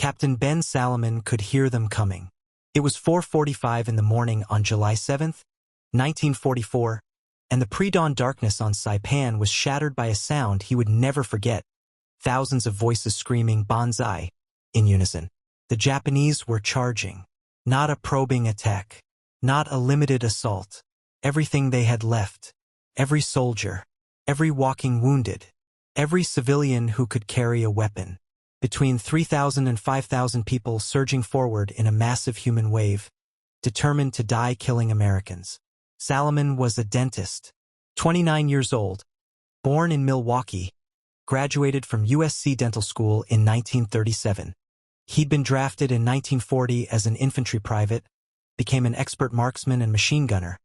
Captain Ben Salomon could hear them coming. It was 4:45 in the morning on July 7, 1944, and the pre-dawn darkness on Saipan was shattered by a sound he would never forget. Thousands of voices screaming Banzai in unison. The Japanese were charging. Not a probing attack. Not a limited assault. Everything they had left. Every soldier. Every walking wounded. Every civilian who could carry a weapon. Between 3,000 and 5,000 people surging forward in a massive human wave, determined to die killing Americans. Salomon was a dentist, 29 years old, born in Milwaukee, graduated from USC Dental School in 1937. He'd been drafted in 1940 as an infantry private, became an expert marksman and machine gunner,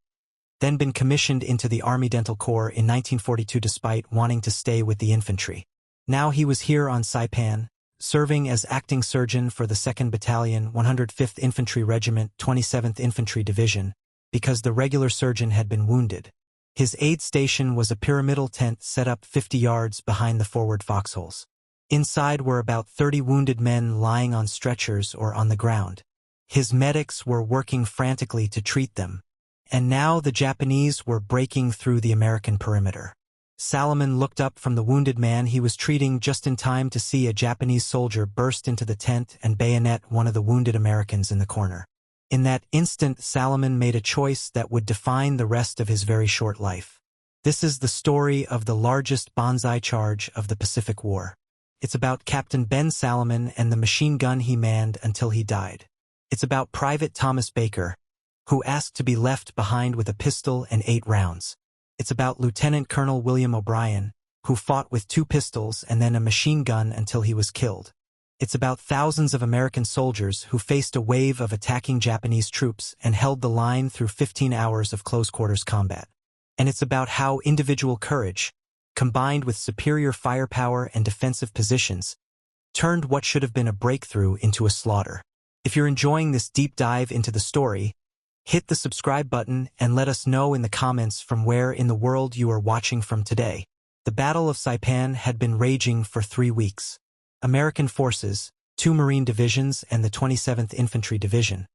then been commissioned into the Army Dental Corps in 1942 despite wanting to stay with the infantry. Now he was here on Saipan, serving as acting surgeon for the 2nd Battalion, 105th Infantry Regiment, 27th Infantry Division, because the regular surgeon had been wounded. His aid station was a pyramidal tent set up 50 yards behind the forward foxholes. Inside were about 30 wounded men lying on stretchers or on the ground. His medics were working frantically to treat them, and now the Japanese were breaking through the American perimeter. Salomon looked up from the wounded man he was treating just in time to see a Japanese soldier burst into the tent and bayonet one of the wounded Americans in the corner. In that instant, Salomon made a choice that would define the rest of his very short life. This is the story of the largest Banzai charge of the Pacific War. It's about Captain Ben Salomon and the machine gun he manned until he died. It's about Private Thomas Baker, who asked to be left behind with a pistol and 8 rounds. It's about Lieutenant Colonel William O'Brien, who fought with 2 pistols and then a machine gun until he was killed. It's about thousands of American soldiers who faced a wave of attacking Japanese troops and held the line through 15 hours of close-quarters combat. And it's about how individual courage, combined with superior firepower and defensive positions, turned what should have been a breakthrough into a slaughter. If you're enjoying this deep dive into the story, hit the subscribe button and let us know in the comments from where in the world you are watching from today. The Battle of Saipan had been raging for 3 weeks. American forces, 2 Marine divisions and the 27th Infantry Division,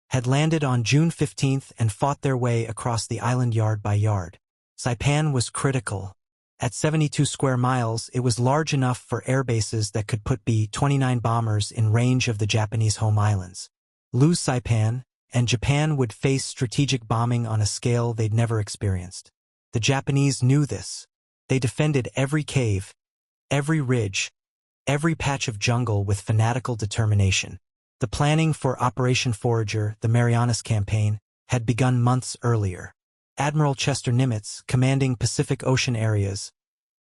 had landed on June 15th and fought their way across the island yard by yard. Saipan was critical. At 72 square miles, it was large enough for air bases that could put B-29 bombers in range of the Japanese home islands. Lose Saipan, and Japan would face strategic bombing on a scale they'd never experienced. The Japanese knew this. They defended every cave, every ridge, every patch of jungle with fanatical determination. The planning for Operation Forager, the Marianas Campaign, had begun months earlier. Admiral Chester Nimitz, commanding Pacific Ocean areas,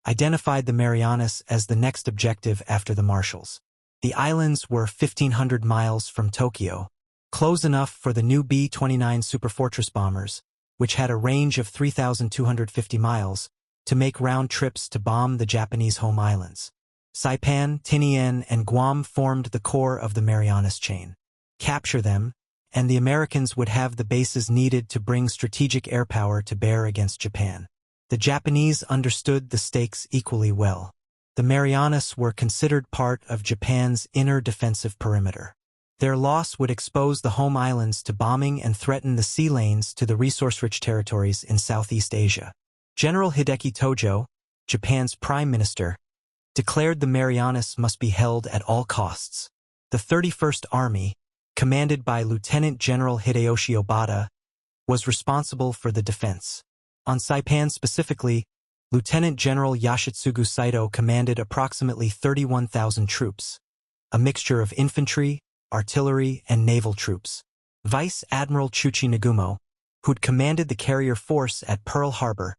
identified the Marianas as the next objective after the Marshalls. The islands were 1,500 miles from Tokyo, close enough for the new B-29 Superfortress bombers, which had a range of 3,250 miles, to make round trips to bomb the Japanese home islands. Saipan, Tinian, and Guam formed the core of the Marianas chain. Capture them, and the Americans would have the bases needed to bring strategic air power to bear against Japan. The Japanese understood the stakes equally well. The Marianas were considered part of Japan's inner defensive perimeter. Their loss would expose the home islands to bombing and threaten the sea lanes to the resource-rich territories in Southeast Asia. General Hideki Tojo, Japan's prime minister, declared the Marianas must be held at all costs. The 31st Army, commanded by Lieutenant General Hideyoshi Obata, was responsible for the defense. On Saipan specifically, Lieutenant General Yoshitsugu Saito commanded approximately 31,000 troops, a mixture of infantry, artillery, and naval troops. Vice Admiral Chuchi Nagumo, who'd commanded the carrier force at Pearl Harbor,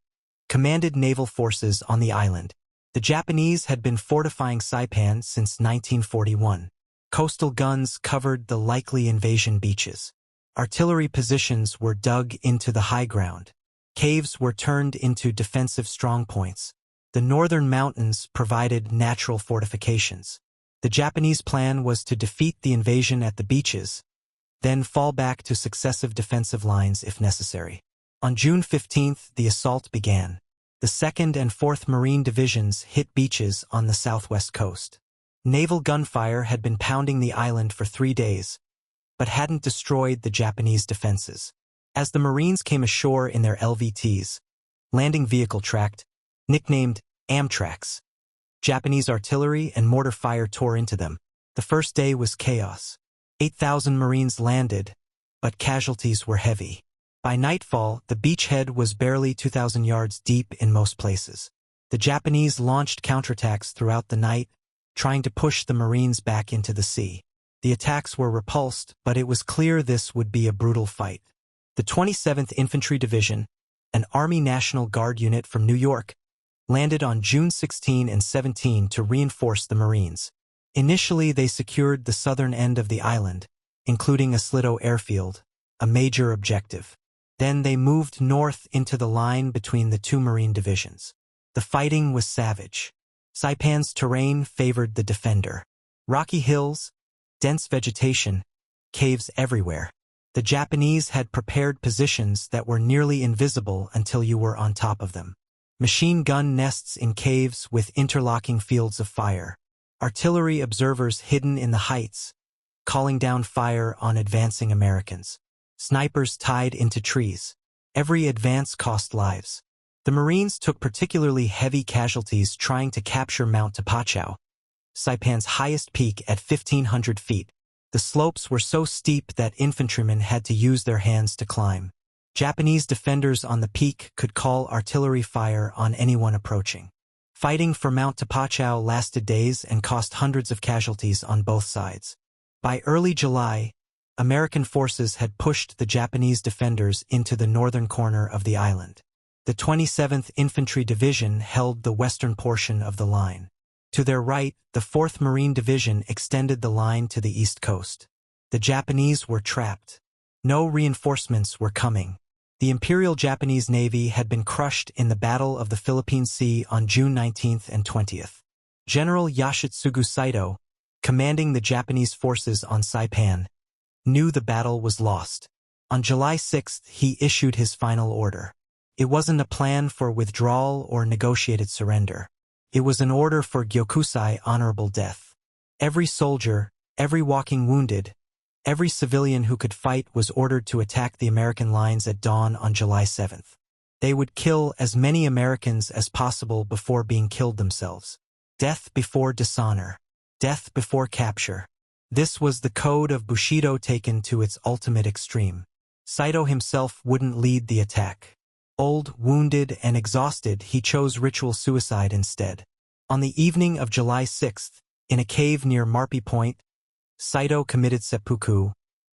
commanded naval forces on the island. The Japanese had been fortifying Saipan since 1941. Coastal guns covered the likely invasion beaches. Artillery positions were dug into the high ground. Caves were turned into defensive strongpoints. The northern mountains provided natural fortifications. The Japanese plan was to defeat the invasion at the beaches, then fall back to successive defensive lines if necessary. On June 15th, the assault began. The 2nd and 4th Marine Divisions hit beaches on the southwest coast. Naval gunfire had been pounding the island for 3 days, but hadn't destroyed the Japanese defenses. As the Marines came ashore in their LVTs, landing vehicle tracked, nicknamed Amtraks, Japanese artillery and mortar fire tore into them. The first day was chaos. 8,000 Marines landed, but casualties were heavy. By nightfall, the beachhead was barely 2,000 yards deep in most places. The Japanese launched counterattacks throughout the night, trying to push the Marines back into the sea. The attacks were repulsed, but it was clear this would be a brutal fight. The 27th Infantry Division, an Army National Guard unit from New York, landed on June 16 and 17 to reinforce the Marines. Initially, they secured the southern end of the island, including Aslito Airfield, a major objective. Then they moved north into the line between the two Marine divisions. The fighting was savage. Saipan's terrain favored the defender. Rocky hills, dense vegetation, caves everywhere. The Japanese had prepared positions that were nearly invisible until you were on top of them. Machine gun nests in caves with interlocking fields of fire. Artillery observers hidden in the heights, calling down fire on advancing Americans. Snipers tied into trees. Every advance cost lives. The Marines took particularly heavy casualties trying to capture Mount Tapachau, Saipan's highest peak at 1,500 feet. The slopes were so steep that infantrymen had to use their hands to climb. Japanese defenders on the peak could call artillery fire on anyone approaching. Fighting for Mount Tapachau lasted days and cost hundreds of casualties on both sides. By early July, American forces had pushed the Japanese defenders into the northern corner of the island. The 27th Infantry Division held the western portion of the line. To their right, the 4th Marine Division extended the line to the east coast. The Japanese were trapped. No reinforcements were coming. The Imperial Japanese Navy had been crushed in the Battle of the Philippine Sea on June 19th and 20th. General Yoshitsugu Saito, commanding the Japanese forces on Saipan, knew the battle was lost. On July 6th, he issued his final order. It wasn't a plan for withdrawal or negotiated surrender. It was an order for Gyokusai, honorable death. Every soldier, every walking wounded, every civilian who could fight was ordered to attack the American lines at dawn on July 7th. They would kill as many Americans as possible before being killed themselves. Death before dishonor. Death before capture. This was the code of Bushido taken to its ultimate extreme. Saito himself wouldn't lead the attack. Old, wounded, and exhausted, he chose ritual suicide instead. On the evening of July 6th, in a cave near Marpi Point, Saito committed seppuku,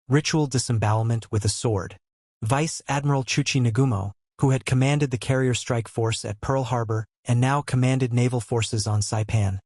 ritual disembowelment with a sword. Vice Admiral Chuchi Nagumo, who had commanded the carrier strike force at Pearl Harbor and now commanded naval forces on Saipan,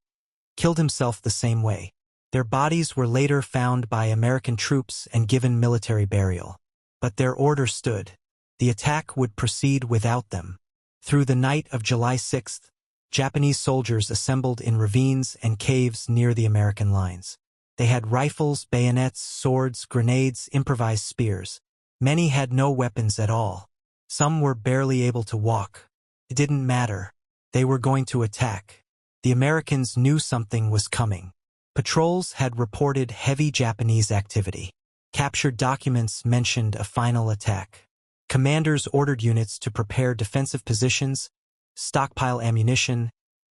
killed himself the same way. Their bodies were later found by American troops and given military burial. But their order stood. The attack would proceed without them. Through the night of July 6th, Japanese soldiers assembled in ravines and caves near the American lines. They had rifles, bayonets, swords, grenades, improvised spears. Many had no weapons at all. Some were barely able to walk. It didn't matter. They were going to attack. The Americans knew something was coming. Patrols had reported heavy Japanese activity. Captured documents mentioned a final attack. Commanders ordered units to prepare defensive positions, stockpile ammunition,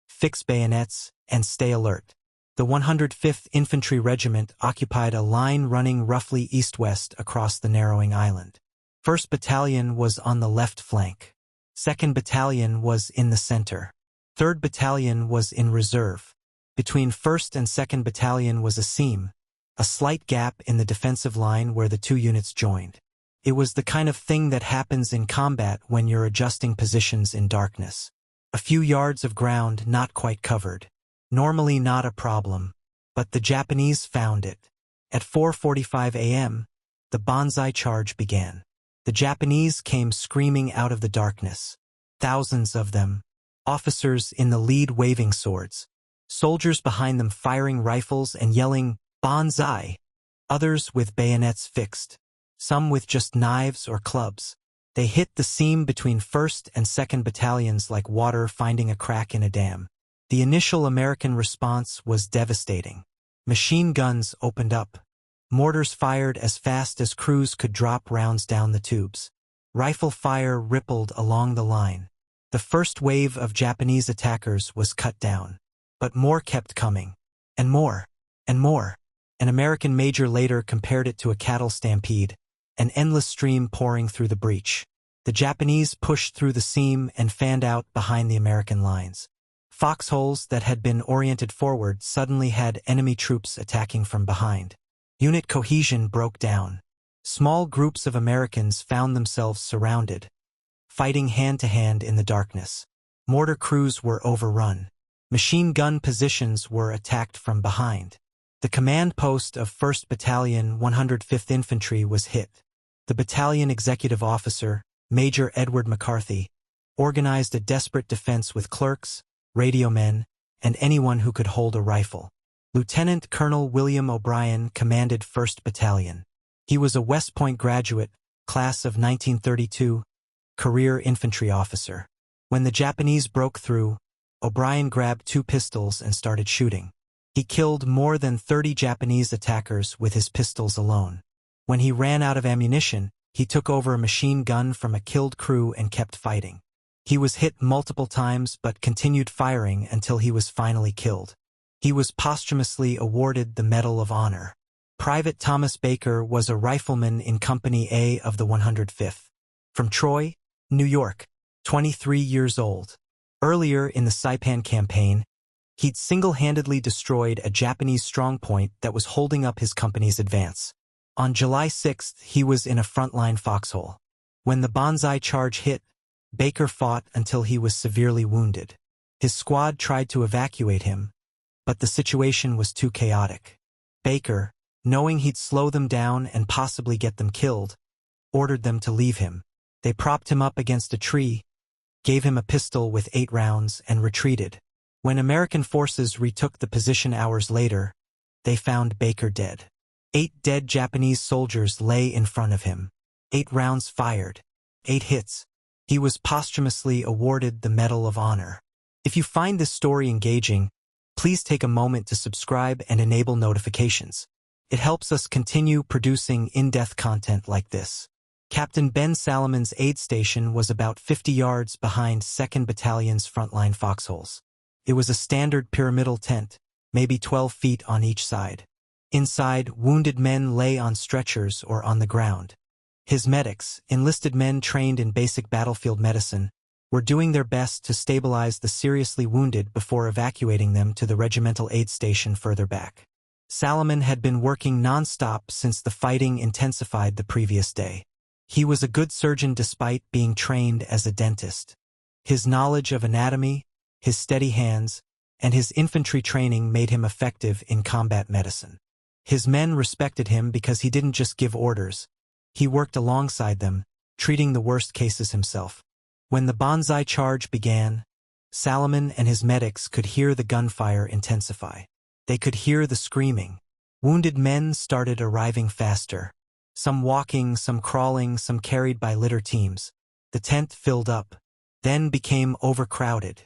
fix bayonets, and stay alert. The 105th Infantry Regiment occupied a line running roughly east-west across the narrowing island. 1st Battalion was on the left flank. 2nd Battalion was in the center. 3rd Battalion was in reserve. Between 1st and 2nd Battalion was a seam, a slight gap in the defensive line where the two units joined. It was the kind of thing that happens in combat when you're adjusting positions in darkness. A few yards of ground not quite covered. Normally not a problem, but the Japanese found it. At 4:45 a.m., the Banzai charge began. The Japanese came screaming out of the darkness. Thousands of them. Officers in the lead waving swords. Soldiers behind them firing rifles and yelling, "Banzai!" Others with bayonets fixed. Some with just knives or clubs. They hit the seam between 1st and 2nd Battalions like water finding a crack in a dam. The initial American response was devastating. Machine guns opened up. Mortars fired as fast as crews could drop rounds down the tubes. Rifle fire rippled along the line. The first wave of Japanese attackers was cut down. But more kept coming. And more. And more. An American major later compared it to a cattle stampede, an endless stream pouring through the breach. The Japanese pushed through the seam and fanned out behind the American lines. Foxholes that had been oriented forward suddenly had enemy troops attacking from behind. Unit cohesion broke down. Small groups of Americans found themselves surrounded, fighting hand-to-hand in the darkness. Mortar crews were overrun. Machine gun positions were attacked from behind. The command post of 1st Battalion 105th Infantry was hit. The battalion executive officer, Major Edward McCarthy, organized a desperate defense with clerks, radio men, and anyone who could hold a rifle. Lieutenant Colonel William O'Brien commanded 1st Battalion. He was a West Point graduate, class of 1932, career infantry officer. When the Japanese broke through, O'Brien grabbed 2 pistols and started shooting. He killed more than 30 Japanese attackers with his pistols alone. When he ran out of ammunition, he took over a machine gun from a killed crew and kept fighting. He was hit multiple times but continued firing until he was finally killed. He was posthumously awarded the Medal of Honor. Private Thomas Baker was a rifleman in Company A of the 105th. From Troy, New York, 23 years old. Earlier in the Saipan campaign, he'd single-handedly destroyed a Japanese strongpoint that was holding up his company's advance. On July 6th, he was in a frontline foxhole. When the Banzai charge hit, Baker fought until he was severely wounded. His squad tried to evacuate him, but the situation was too chaotic. Baker, knowing he'd slow them down and possibly get them killed, ordered them to leave him. They propped him up against a tree, gave him a pistol with 8 rounds, and retreated. When American forces retook the position hours later, they found Baker dead. 8 dead Japanese soldiers lay in front of him. 8 rounds fired. 8 hits. He was posthumously awarded the Medal of Honor. If you find this story engaging, please take a moment to subscribe and enable notifications. It helps us continue producing in-depth content like this. Captain Ben Salomon's aid station was about 50 yards behind 2nd Battalion's frontline foxholes. It was a standard pyramidal tent, maybe 12 feet on each side. Inside, wounded men lay on stretchers or on the ground. His medics, enlisted men trained in basic battlefield medicine, were doing their best to stabilize the seriously wounded before evacuating them to the regimental aid station further back. Salomon had been working non-stop since the fighting intensified the previous day. He was a good surgeon despite being trained as a dentist. His knowledge of anatomy, his steady hands, and his infantry training made him effective in combat medicine. His men respected him because he didn't just give orders. He worked alongside them, treating the worst cases himself. When the Banzai charge began, Salomon and his medics could hear the gunfire intensify. They could hear the screaming. Wounded men started arriving faster. Some walking, some crawling, some carried by litter teams. The tent filled up, then became overcrowded.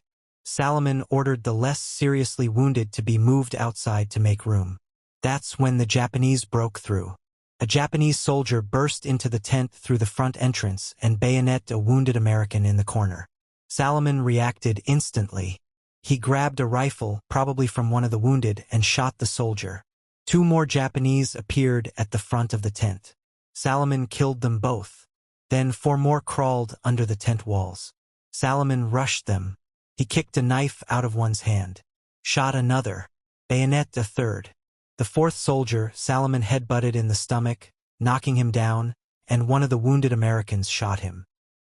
Salomon ordered the less seriously wounded to be moved outside to make room. That's when the Japanese broke through. A Japanese soldier burst into the tent through the front entrance and bayoneted a wounded American in the corner. Salomon reacted instantly. He grabbed a rifle, probably from one of the wounded, and shot the soldier. 2 more Japanese appeared at the front of the tent. Salomon killed them both. Then 4 more crawled under the tent walls. Salomon rushed them. He kicked a knife out of one's hand. Shot another. Bayoneted a 3rd. The 4th soldier, Salomon headbutted in the stomach, knocking him down, and one of the wounded Americans shot him.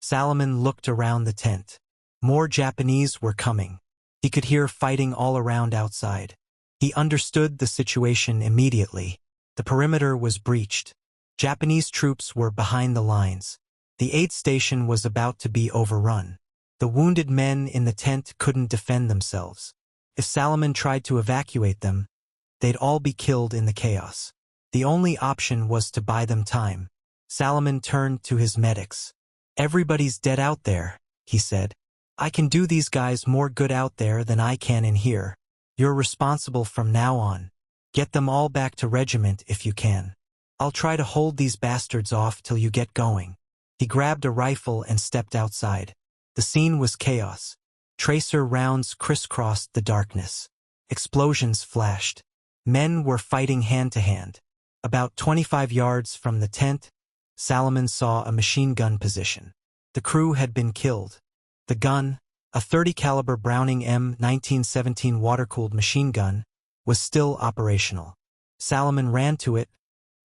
Salomon looked around the tent. More Japanese were coming. He could hear fighting all around outside. He understood the situation immediately. The perimeter was breached. Japanese troops were behind the lines. The aid station was about to be overrun. The wounded men in the tent couldn't defend themselves. If Salomon tried to evacuate them, they'd all be killed in the chaos. The only option was to buy them time. Salomon turned to his medics. "Everybody's dead out there," he said. I can do these guys more good out there than I can in here. You're responsible from now on. Get them all back to regiment if you can. I'll try to hold these bastards off till you get going." He grabbed a rifle and stepped outside. The scene was chaos. Tracer rounds crisscrossed the darkness. Explosions flashed. Men were fighting hand to hand. About 25 yards from the tent, Salomon saw a machine gun position. The crew had been killed. The gun, a .30 caliber Browning M 1917 water-cooled machine gun, was still operational. Salomon ran to it,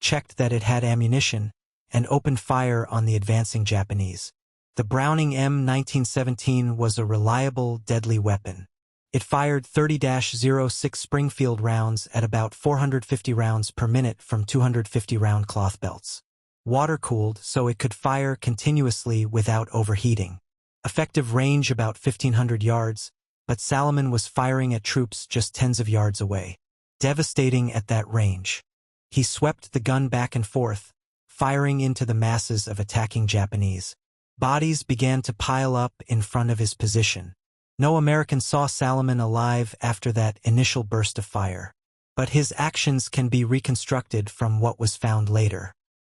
checked that it had ammunition, and opened fire on the advancing Japanese. The Browning M 1917 was a reliable, deadly weapon. It fired 30-06 Springfield rounds at about 450 rounds per minute from 250-round cloth belts. Water-cooled so it could fire continuously without overheating. Effective range about 1,500 yards, but Salomon was firing at troops just tens of yards away. Devastating at that range. He swept the gun back and forth, firing into the masses of attacking Japanese. Bodies began to pile up in front of his position. No American saw Salomon alive after that initial burst of fire. But his actions can be reconstructed from what was found later.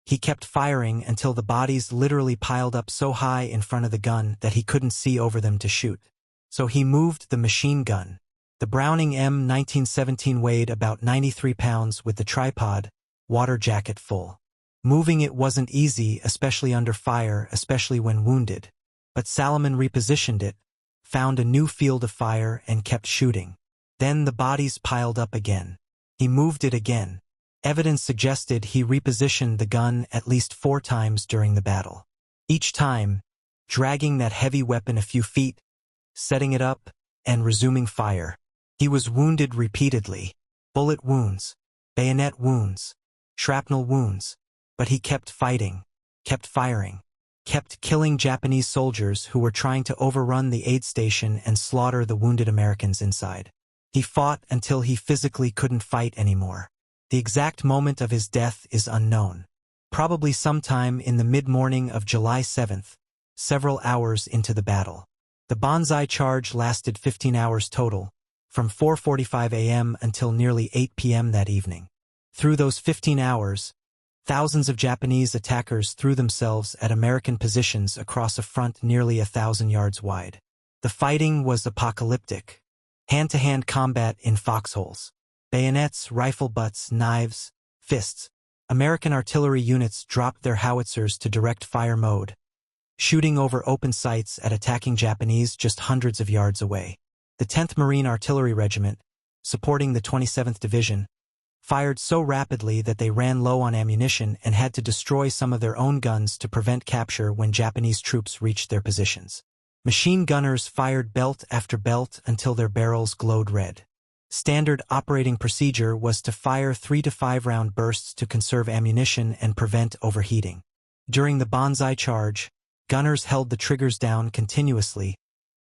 He kept firing until the bodies literally piled up so high in front of the gun that he couldn't see over them to shoot. So he moved the machine gun. The Browning M 1917 weighed about 93 pounds with the tripod, water jacket full. Moving it wasn't easy, especially under fire, especially when wounded. But Salomon repositioned it, found a new field of fire, and kept shooting. Then the bodies piled up again. He moved it again. Evidence suggested he repositioned the gun at least 4 times during the battle. Each time, dragging that heavy weapon a few feet, setting it up, and resuming fire. He was wounded repeatedly. Bullet wounds, bayonet wounds, shrapnel wounds. But he kept fighting, kept firing, kept killing Japanese soldiers who were trying to overrun the aid station and slaughter the wounded Americans inside. He fought until he physically couldn't fight anymore. The exact moment of his death is unknown. Probably sometime in the mid-morning of July 7th, several hours into the battle. The Banzai charge lasted 15 hours total, from 4:45 a.m. until nearly 8 p.m. that evening. Through those 15 hours, thousands of Japanese attackers threw themselves at American positions across a front nearly 1,000 yards wide. The fighting was apocalyptic. Hand-to-hand combat in foxholes. Bayonets, rifle butts, knives, fists. American artillery units dropped their howitzers to direct fire mode, shooting over open sights at attacking Japanese just hundreds of yards away. The 10th Marine Artillery Regiment, supporting the 27th Division, fired so rapidly that they ran low on ammunition and had to destroy some of their own guns to prevent capture when Japanese troops reached their positions. Machine gunners fired belt after belt until their barrels glowed red. Standard operating procedure was to fire 3 to 5 round bursts to conserve ammunition and prevent overheating. During the Banzai charge, gunners held the triggers down continuously,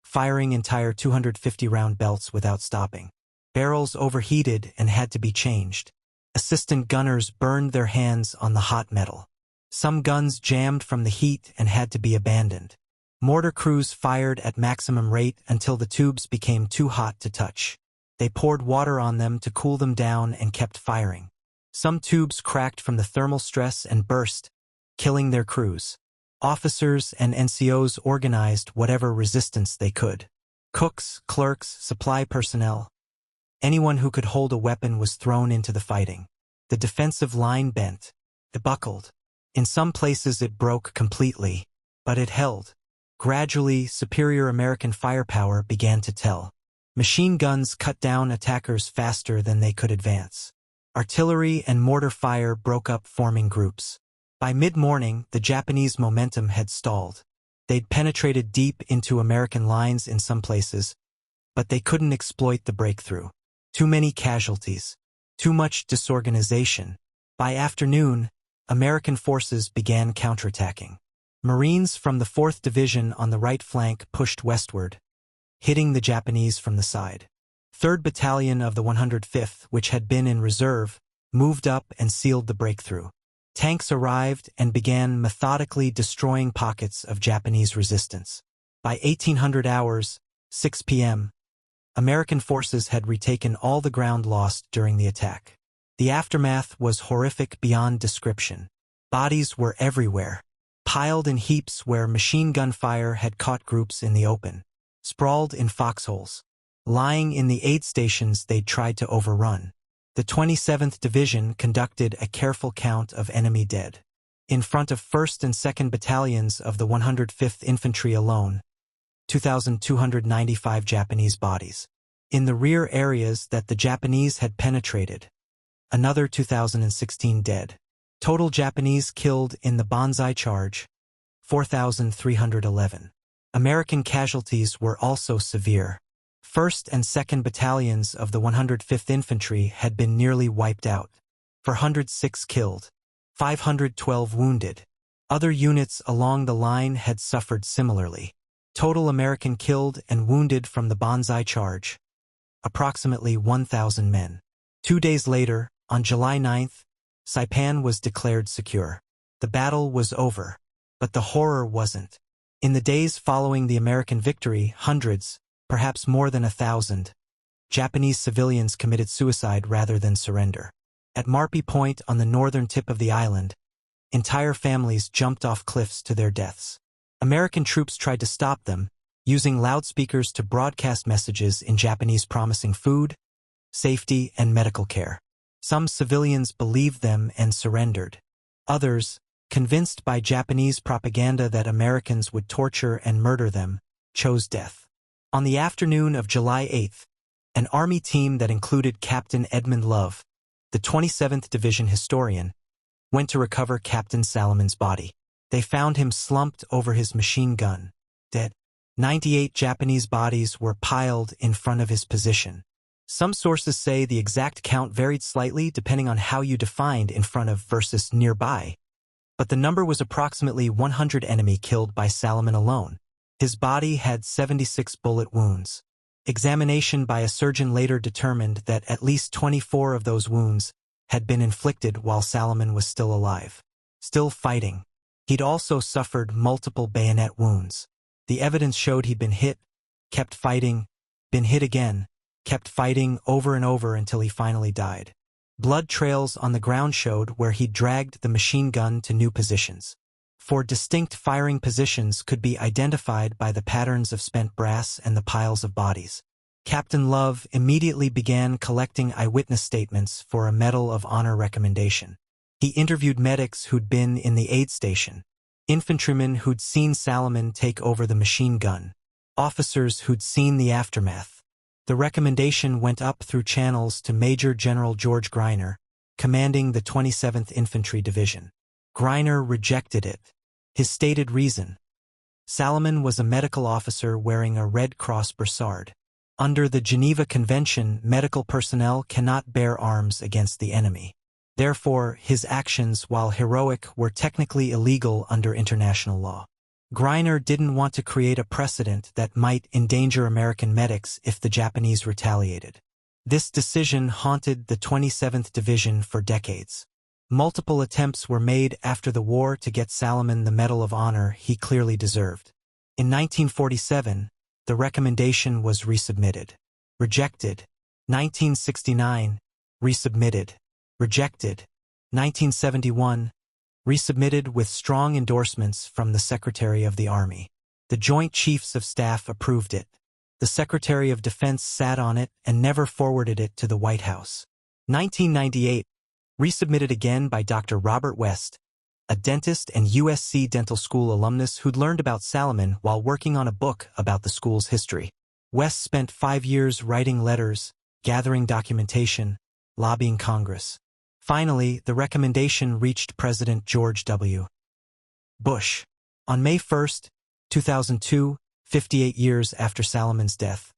firing entire 250 round belts without stopping. Barrels overheated and had to be changed. Assistant gunners burned their hands on the hot metal. Some guns jammed from the heat and had to be abandoned. Mortar crews fired at maximum rate until the tubes became too hot to touch. They poured water on them to cool them down and kept firing. Some tubes cracked from the thermal stress and burst, killing their crews. Officers and NCOs organized whatever resistance they could. Cooks, clerks, supply personnel. Anyone who could hold a weapon was thrown into the fighting. The defensive line bent. It buckled. In some places it broke completely, but it held. Gradually, superior American firepower began to tell. Machine guns cut down attackers faster than they could advance. Artillery and mortar fire broke up, forming groups. By mid-morning, the Japanese momentum had stalled. They'd penetrated deep into American lines in some places, but they couldn't exploit the breakthrough. Too many casualties. Too much disorganization. By afternoon, American forces began counterattacking. Marines from the 4th Division on the right flank pushed westward, hitting the Japanese from the side. 3rd Battalion of the 105th, which had been in reserve, moved up and sealed the breakthrough. Tanks arrived and began methodically destroying pockets of Japanese resistance. By 1800 hours, 6 p.m., American forces had retaken all the ground lost during the attack. The aftermath was horrific beyond description. Bodies were everywhere, piled in heaps where machine gun fire had caught groups in the open, sprawled in foxholes, lying in the aid stations they'd tried to overrun. The 27th Division conducted a careful count of enemy dead. In front of 1st and 2nd Battalions of the 105th Infantry alone, 2,295 Japanese bodies. In the rear areas that the Japanese had penetrated, another 2,016 dead. Total Japanese killed in the Banzai charge, 4,311. American casualties were also severe. 1st and 2nd Battalions of the 105th Infantry had been nearly wiped out. 406 killed, 512 wounded. Other units along the line had suffered similarly. Total American killed and wounded from the Banzai charge, approximately 1,000 men. 2 days later, on July 9th, Saipan was declared secure. The battle was over, but the horror wasn't. In the days following the American victory, hundreds, perhaps more than 1,000, Japanese civilians committed suicide rather than surrender. At Marpi Point on the northern tip of the island, entire families jumped off cliffs to their deaths. American troops tried to stop them, using loudspeakers to broadcast messages in Japanese promising food, safety, and medical care. Some civilians believed them and surrendered. Others, convinced by Japanese propaganda that Americans would torture and murder them, chose death. On the afternoon of July 8th, an Army team that included Captain Edmund Love, the 27th Division historian, went to recover Captain Salomon's body. They found him slumped over his machine gun, dead. 98 Japanese bodies were piled in front of his position. Some sources say the exact count varied slightly depending on how you defined in front of versus nearby, but the number was approximately 100 enemy killed by Salomon alone. His body had 76 bullet wounds. Examination by a surgeon later determined that at least 24 of those wounds had been inflicted while Salomon was still alive, still fighting. He'd also suffered multiple bayonet wounds. The evidence showed he'd been hit, kept fighting, been hit again, kept fighting over and over until he finally died. Blood trails on the ground showed where he dragged the machine gun to new positions. 4 distinct firing positions could be identified by the patterns of spent brass and the piles of bodies. Captain Love immediately began collecting eyewitness statements for a Medal of Honor recommendation. He interviewed medics who'd been in the aid station, infantrymen who'd seen Salomon take over the machine gun, officers who'd seen the aftermath. The recommendation went up through channels to Major General George Greiner, commanding the 27th Infantry Division. Greiner rejected it. His stated reason: Salomon was a medical officer wearing a Red Cross brassard. Under the Geneva Convention, medical personnel cannot bear arms against the enemy. Therefore, his actions, while heroic, were technically illegal under international law. Greiner didn't want to create a precedent that might endanger American medics if the Japanese retaliated. This decision haunted the 27th Division for decades. Multiple attempts were made after the war to get Salomon the Medal of Honor he clearly deserved. In 1947, the recommendation was resubmitted. Rejected. 1969, resubmitted. Rejected. 1971, resubmitted with strong endorsements from the Secretary of the Army. The Joint Chiefs of Staff approved it. The Secretary of Defense sat on it and never forwarded it to the White House. 1998, resubmitted again by Dr. Robert West, a dentist and USC Dental School alumnus who'd learned about Salomon while working on a book about the school's history. West spent 5 years writing letters, gathering documentation, lobbying Congress. Finally, the recommendation reached President George W. Bush. On May 1, 2002, 58 years after Salomon's death,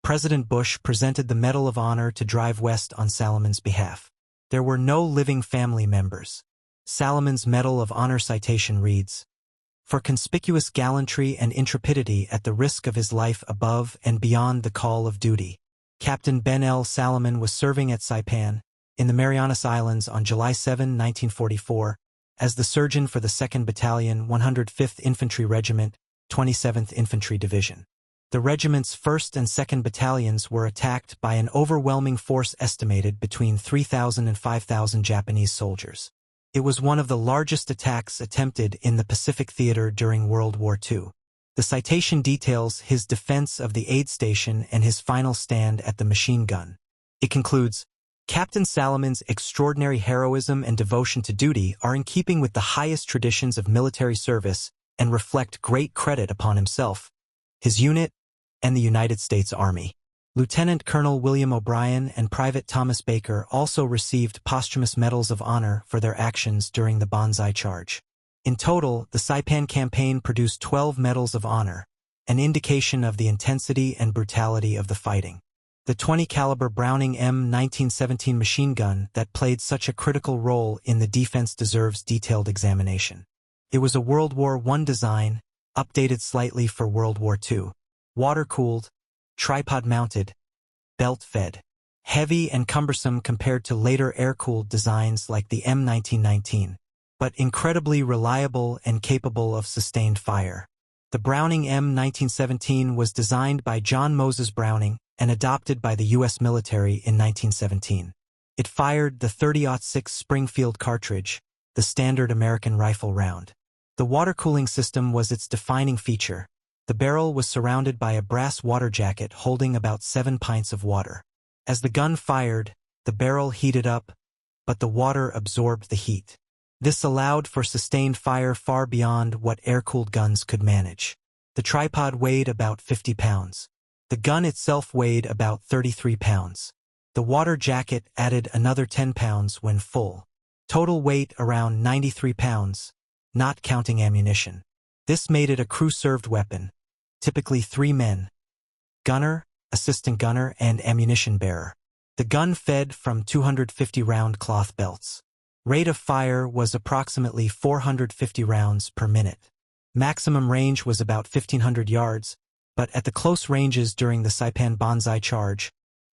President Bush presented the Medal of Honor to Drive West on Salomon's behalf. There were no living family members. Salomon's Medal of Honor citation reads, "For conspicuous gallantry and intrepidity at the risk of his life above and beyond the call of duty, Captain Ben L. Salomon was serving at Saipan, in the Marianas Islands on July 7, 1944, as the surgeon for the 2nd Battalion, 105th Infantry Regiment, 27th Infantry Division. The regiment's 1st and 2nd Battalions were attacked by an overwhelming force estimated between 3,000 and 5,000 Japanese soldiers. It was one of the largest attacks attempted in the Pacific Theater during World War II. The citation details his defense of the aid station and his final stand at the machine gun. It concludes, Captain Salomon's extraordinary heroism and devotion to duty are in keeping with the highest traditions of military service and reflect great credit upon himself, his unit, and the United States Army. Lieutenant Colonel William O'Brien and Private Thomas Baker also received posthumous medals of honor for their actions during the Banzai Charge. In total, the Saipan campaign produced 12 medals of honor, an indication of the intensity and brutality of the fighting. The 20-caliber Browning M1917 machine gun that played such a critical role in the defense deserves detailed examination. It was a World War I design, updated slightly for World War II. Water-cooled, tripod-mounted, belt-fed. Heavy and cumbersome compared to later air-cooled designs like the M1919, but incredibly reliable and capable of sustained fire. The Browning M1917 was designed by John Moses Browning and adopted by the U.S. military in 1917. It fired the .30-06 Springfield cartridge, the standard American rifle round. The water cooling system was its defining feature. The barrel was surrounded by a brass water jacket holding about 7 pints of water. As the gun fired, the barrel heated up, but the water absorbed the heat. This allowed for sustained fire far beyond what air-cooled guns could manage. The tripod weighed about 50 pounds. The gun itself weighed about 33 pounds. The water jacket added another 10 pounds when full. Total weight around 93 pounds, not counting ammunition. This made it a crew-served weapon, typically 3 men: gunner, assistant gunner, and ammunition bearer. The gun fed from 250-round cloth belts. Rate of fire was approximately 450 rounds per minute. Maximum range was about 1,500 yards, but at the close ranges during the Saipan Banzai Charge,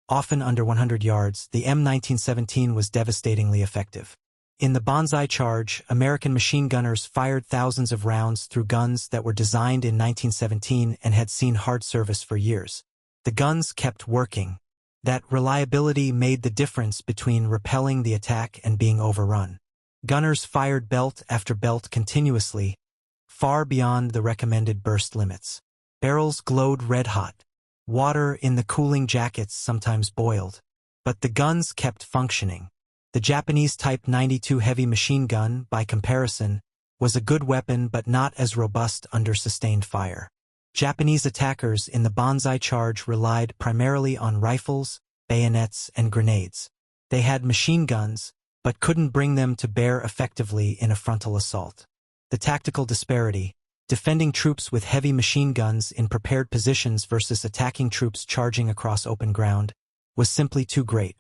often under 100 yards, the M1917 was devastatingly effective. In the Banzai Charge, American machine gunners fired thousands of rounds through guns that were designed in 1917 and had seen hard service for years. The guns kept working. That reliability made the difference between repelling the attack and being overrun. Gunners fired belt after belt continuously, far beyond the recommended burst limits. Barrels glowed red-hot. Water in the cooling jackets sometimes boiled. But the guns kept functioning. The Japanese Type 92 heavy machine gun, by comparison, was a good weapon but not as robust under sustained fire. Japanese attackers in the Banzai Charge relied primarily on rifles, bayonets, and grenades. They had machine guns, but couldn't bring them to bear effectively in a frontal assault. The tactical disparity, defending troops with heavy machine guns in prepared positions versus attacking troops charging across open ground, was simply too great.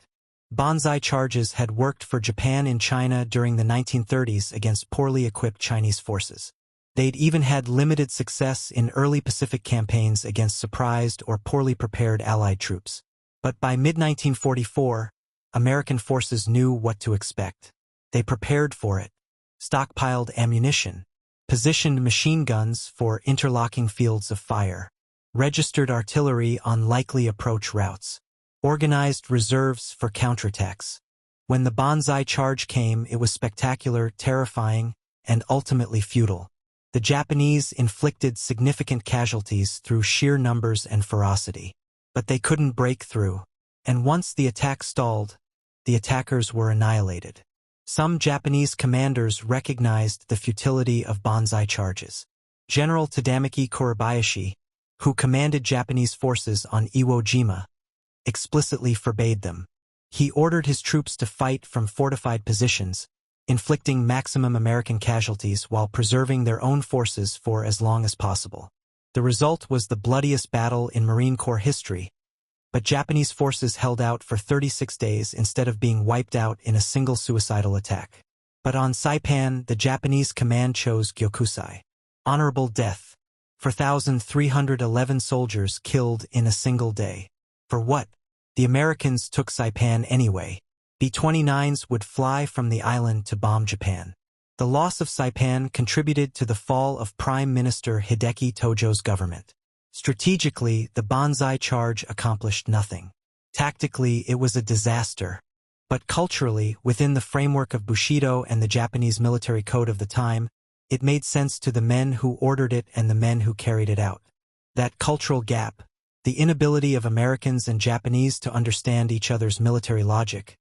Banzai charges had worked for Japan in China during the 1930s against poorly equipped Chinese forces. They'd even had limited success in early Pacific campaigns against surprised or poorly prepared Allied troops. But by mid-1944, American forces knew what to expect. They prepared for it, stockpiled ammunition, positioned machine guns for interlocking fields of fire, registered artillery on likely approach routes, organized reserves for counterattacks. When the Banzai Charge came, it was spectacular, terrifying, and ultimately futile. The Japanese inflicted significant casualties through sheer numbers and ferocity. But they couldn't break through, and once the attack stalled, the attackers were annihilated. Some Japanese commanders recognized the futility of Banzai charges. General Tadamaki Kurabayashi, who commanded Japanese forces on Iwo Jima, explicitly forbade them. He ordered his troops to fight from fortified positions, inflicting maximum American casualties while preserving their own forces for as long as possible. The result was the bloodiest battle in Marine Corps history, but Japanese forces held out for 36 days instead of being wiped out in a single suicidal attack. But on Saipan, the Japanese command chose Gyokusai, honorable death, for 1,311 soldiers killed in a single day. For what? The Americans took Saipan anyway. B-29s would fly from the island to bomb Japan. The loss of Saipan contributed to the fall of Prime Minister Hideki Tojo's government. Strategically, the Banzai charge accomplished nothing. Tactically, it was a disaster. But culturally, within the framework of Bushido and the Japanese military code of the time, it made sense to the men who ordered it and the men who carried it out. That cultural gap, the inability of Americans and Japanese to understand each other's military logic,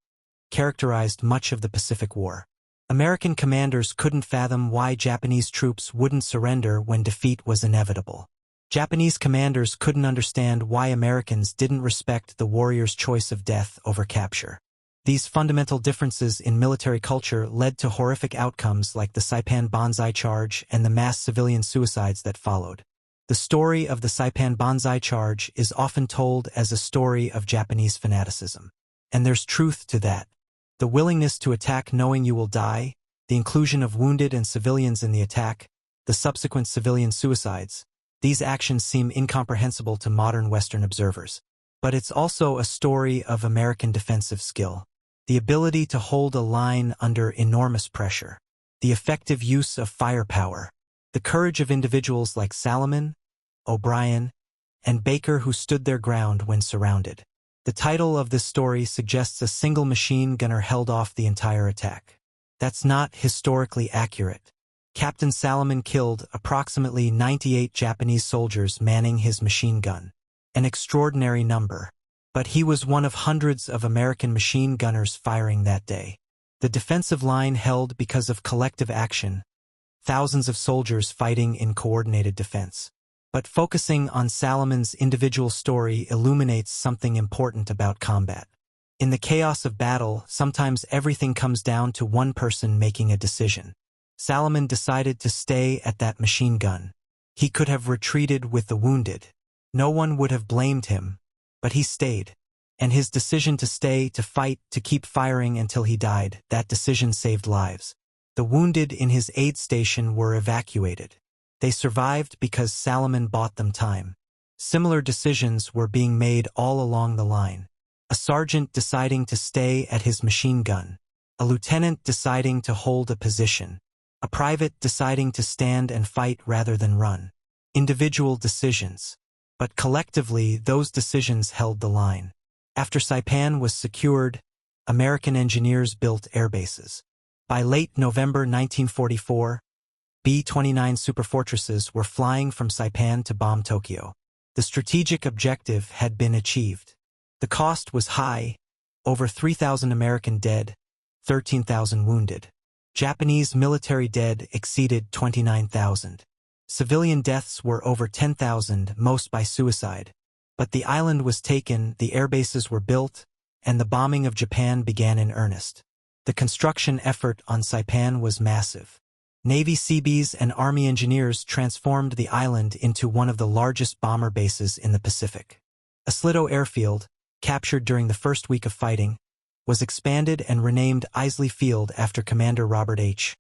characterized much of the Pacific War. American commanders couldn't fathom why Japanese troops wouldn't surrender when defeat was inevitable. Japanese commanders couldn't understand why Americans didn't respect the warrior's choice of death over capture. These fundamental differences in military culture led to horrific outcomes like the Saipan Banzai charge and the mass civilian suicides that followed. The story of the Saipan Banzai charge is often told as a story of Japanese fanaticism. And there's truth to that. The willingness to attack knowing you will die, the inclusion of wounded and civilians in the attack, the subsequent civilian suicides, these actions seem incomprehensible to modern Western observers. But it's also a story of American defensive skill. The ability to hold a line under enormous pressure, the effective use of firepower, the courage of individuals like Salomon, O'Brien, and Baker who stood their ground when surrounded. The title of this story suggests a single machine gunner held off the entire attack. That's not historically accurate. Captain Salomon killed approximately 98 Japanese soldiers manning his machine gun, an extraordinary number. But he was one of hundreds of American machine gunners firing that day. The defensive line held because of collective action, thousands of soldiers fighting in coordinated defense. But focusing on Salomon's individual story illuminates something important about combat. In the chaos of battle, sometimes everything comes down to one person making a decision. Salomon decided to stay at that machine gun. He could have retreated with the wounded. No one would have blamed him. But he stayed. And his decision to stay, to fight, to keep firing until he died, that decision saved lives. The wounded in his aid station were evacuated. They survived because Salomon bought them time. Similar decisions were being made all along the line. A sergeant deciding to stay at his machine gun. A lieutenant deciding to hold a position. A private deciding to stand and fight rather than run. Individual decisions. But collectively, those decisions held the line. After Saipan was secured, American engineers built airbases. By late November 1944, B-29 superfortresses were flying from Saipan to bomb Tokyo. The strategic objective had been achieved. The cost was high, over 3,000 American dead, 13,000 wounded. Japanese military dead exceeded 29,000. Civilian deaths were over 10,000, most by suicide. But the island was taken, the airbases were built, and the bombing of Japan began in earnest. The construction effort on Saipan was massive. Navy Seabees and Army engineers transformed the island into one of the largest bomber bases in the Pacific. Aslito Airfield, captured during the first week of fighting, was expanded and renamed Isley Field after Commander Robert H.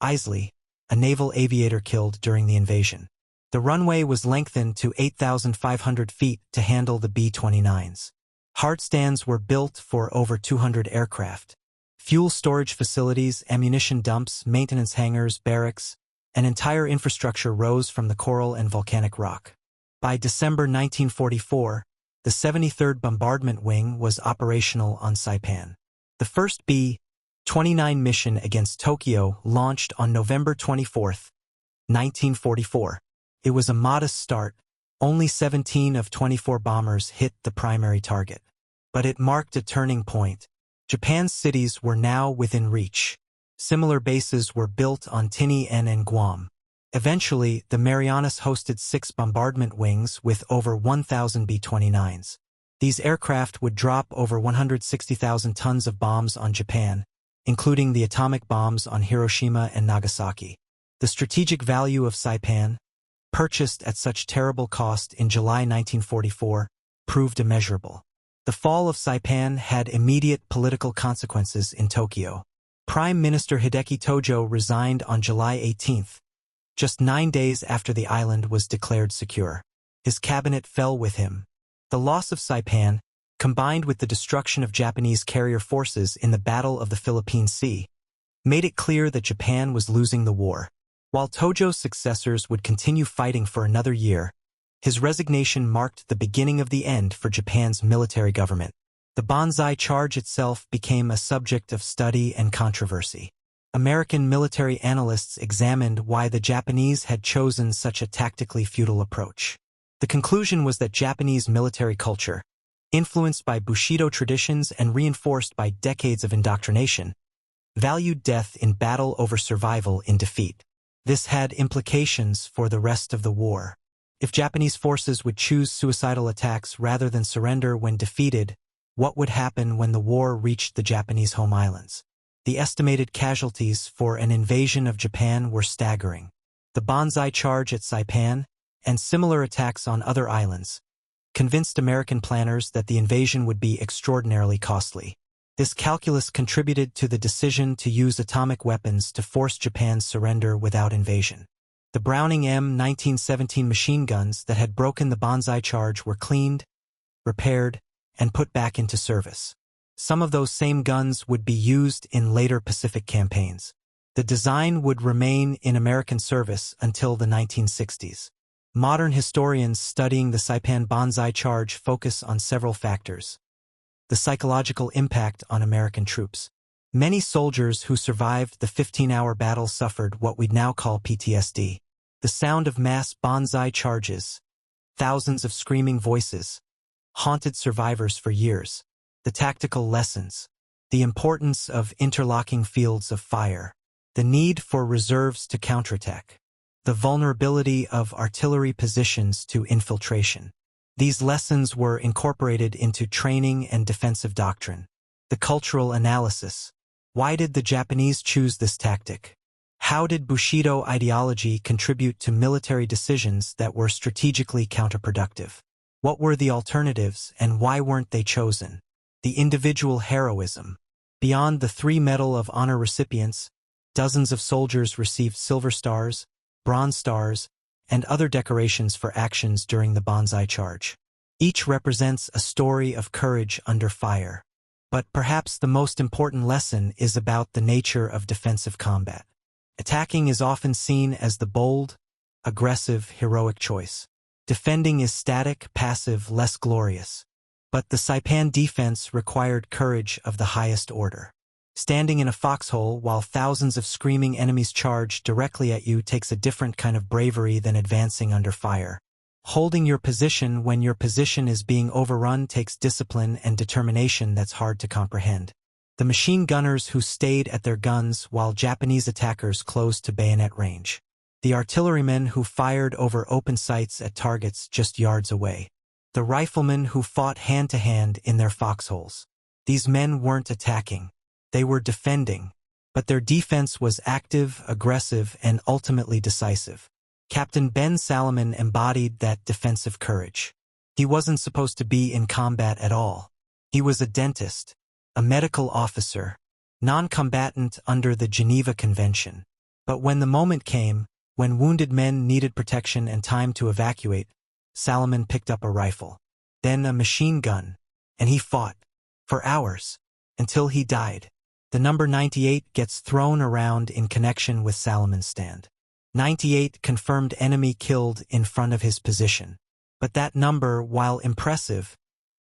Isley, a naval aviator killed during the invasion. The runway was lengthened to 8,500 feet to handle the B-29s. Hard stands were built for over 200 aircraft. Fuel storage facilities, ammunition dumps, maintenance hangars, barracks, an entire infrastructure rose from the coral and volcanic rock. By December 1944, the 73rd Bombardment Wing was operational on Saipan. The first B-29 mission against Tokyo launched on November 24, 1944. It was a modest start. Only 17 of 24 bombers hit the primary target. But it marked a turning point. Japan's cities were now within reach. Similar bases were built on Tinian and Guam. Eventually, the Marianas hosted 6 bombardment wings with over 1,000 B-29s. These aircraft would drop over 160,000 tons of bombs on Japan, including the atomic bombs on Hiroshima and Nagasaki. The strategic value of Saipan, purchased at such terrible cost in July 1944, proved immeasurable. The fall of Saipan had immediate political consequences in Tokyo. Prime Minister Hideki Tojo resigned on July 18, just 9 days after the island was declared secure. His cabinet fell with him. The loss of Saipan, combined with the destruction of Japanese carrier forces in the Battle of the Philippine Sea, made it clear that Japan was losing the war. While Tojo's successors would continue fighting for another year, his resignation marked the beginning of the end for Japan's military government. The Banzai charge itself became a subject of study and controversy. American military analysts examined why the Japanese had chosen such a tactically futile approach. The conclusion was that Japanese military culture, influenced by Bushido traditions and reinforced by decades of indoctrination, valued death in battle over survival in defeat. This had implications for the rest of the war. If Japanese forces would choose suicidal attacks rather than surrender when defeated, what would happen when the war reached the Japanese home islands? The estimated casualties for an invasion of Japan were staggering. The Banzai charge at Saipan, and similar attacks on other islands, convinced American planners that the invasion would be extraordinarily costly. This calculus contributed to the decision to use atomic weapons to force Japan's surrender without invasion. The Browning M1917 machine guns that had broken the Banzai charge were cleaned, repaired, and put back into service. Some of those same guns would be used in later Pacific campaigns. The design would remain in American service until the 1960s. Modern historians studying the Saipan Banzai charge focus on several factors. The psychological impact on American troops. Many soldiers who survived the 15-hour battle suffered what we'd now call PTSD. The sound of mass Banzai charges, thousands of screaming voices, haunted survivors for years. The tactical lessons, the importance of interlocking fields of fire, the need for reserves to counterattack, the vulnerability of artillery positions to infiltration. These lessons were incorporated into training and defensive doctrine. The cultural analysis. Why did the Japanese choose this tactic? How did Bushido ideology contribute to military decisions that were strategically counterproductive? What were the alternatives and why weren't they chosen? The individual heroism. Beyond the 3 Medal of Honor recipients, dozens of soldiers received Silver Stars, Bronze Stars, and other decorations for actions during the Banzai charge. Each represents a story of courage under fire. But perhaps the most important lesson is about the nature of defensive combat. Attacking is often seen as the bold, aggressive, heroic choice. Defending is static, passive, less glorious. But the Saipan defense required courage of the highest order. Standing in a foxhole while thousands of screaming enemies charge directly at you takes a different kind of bravery than advancing under fire. Holding your position when your position is being overrun takes discipline and determination that's hard to comprehend. The machine gunners who stayed at their guns while Japanese attackers closed to bayonet range. The artillerymen who fired over open sights at targets just yards away. The riflemen who fought hand-to-hand in their foxholes. These men weren't attacking. They were defending, but their defense was active, aggressive, and ultimately decisive. Captain Ben Salomon embodied that defensive courage. He wasn't supposed to be in combat at all. He was a dentist, a medical officer, non-combatant under the Geneva Convention. But when the moment came, when wounded men needed protection and time to evacuate, Salomon picked up a rifle, then a machine gun, and he fought, for hours, until he died. The number 98 gets thrown around in connection with Salomon's stand. 98 confirmed enemy killed in front of his position. But that number, while impressive,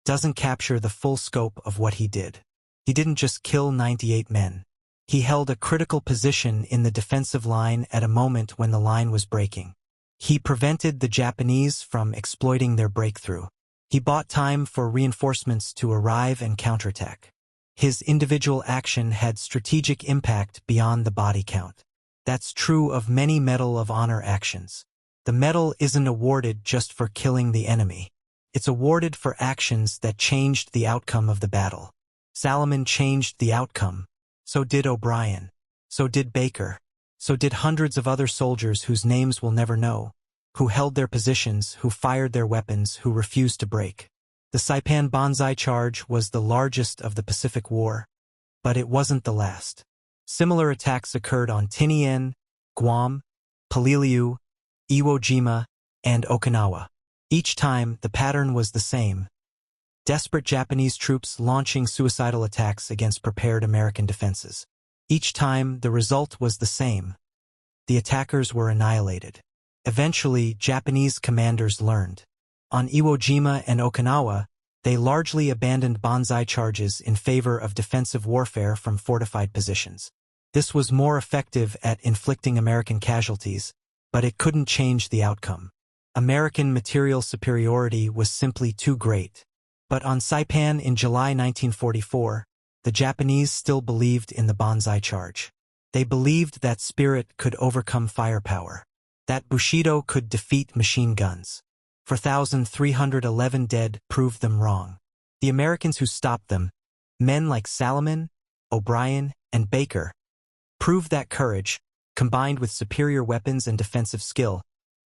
doesn't capture the full scope of what he did. He didn't just kill 98 men. He held a critical position in the defensive line at a moment when the line was breaking. He prevented the Japanese from exploiting their breakthrough. He bought time for reinforcements to arrive and counterattack. His individual action had strategic impact beyond the body count. That's true of many Medal of Honor actions. The medal isn't awarded just for killing the enemy. It's awarded for actions that changed the outcome of the battle. Salomon changed the outcome. So did O'Brien. So did Baker. So did hundreds of other soldiers whose names we'll never know, who held their positions, who fired their weapons, who refused to break. The Saipan Banzai charge was the largest of the Pacific War, but it wasn't the last. Similar attacks occurred on Tinian, Guam, Peleliu, Iwo Jima, and Okinawa. Each time, the pattern was the same. Desperate Japanese troops launching suicidal attacks against prepared American defenses. Each time, the result was the same. The attackers were annihilated. Eventually, Japanese commanders learned. On Iwo Jima and Okinawa, they largely abandoned Banzai charges in favor of defensive warfare from fortified positions. This was more effective at inflicting American casualties, but it couldn't change the outcome. American material superiority was simply too great. But on Saipan in July 1944, the Japanese still believed in the Banzai charge. They believed that spirit could overcome firepower, that Bushido could defeat machine guns. 4,311 dead proved them wrong. The Americans who stopped them, men like Salomon, O'Brien, and Baker, proved that courage, combined with superior weapons and defensive skill,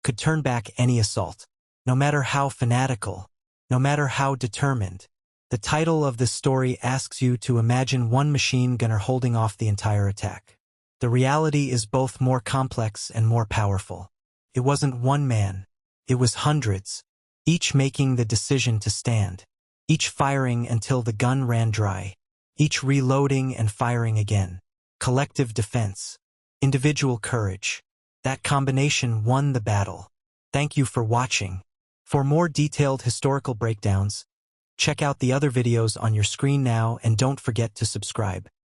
could turn back any assault. No matter how fanatical, no matter how determined, the title of this story asks you to imagine one machine gunner holding off the entire attack. The reality is both more complex and more powerful. It wasn't one man. It was hundreds, each making the decision to stand, each firing until the gun ran dry, each reloading and firing again. Collective defense, individual courage. That combination won the battle. Thank you for watching. For more detailed historical breakdowns, check out the other videos on your screen now and don't forget to subscribe.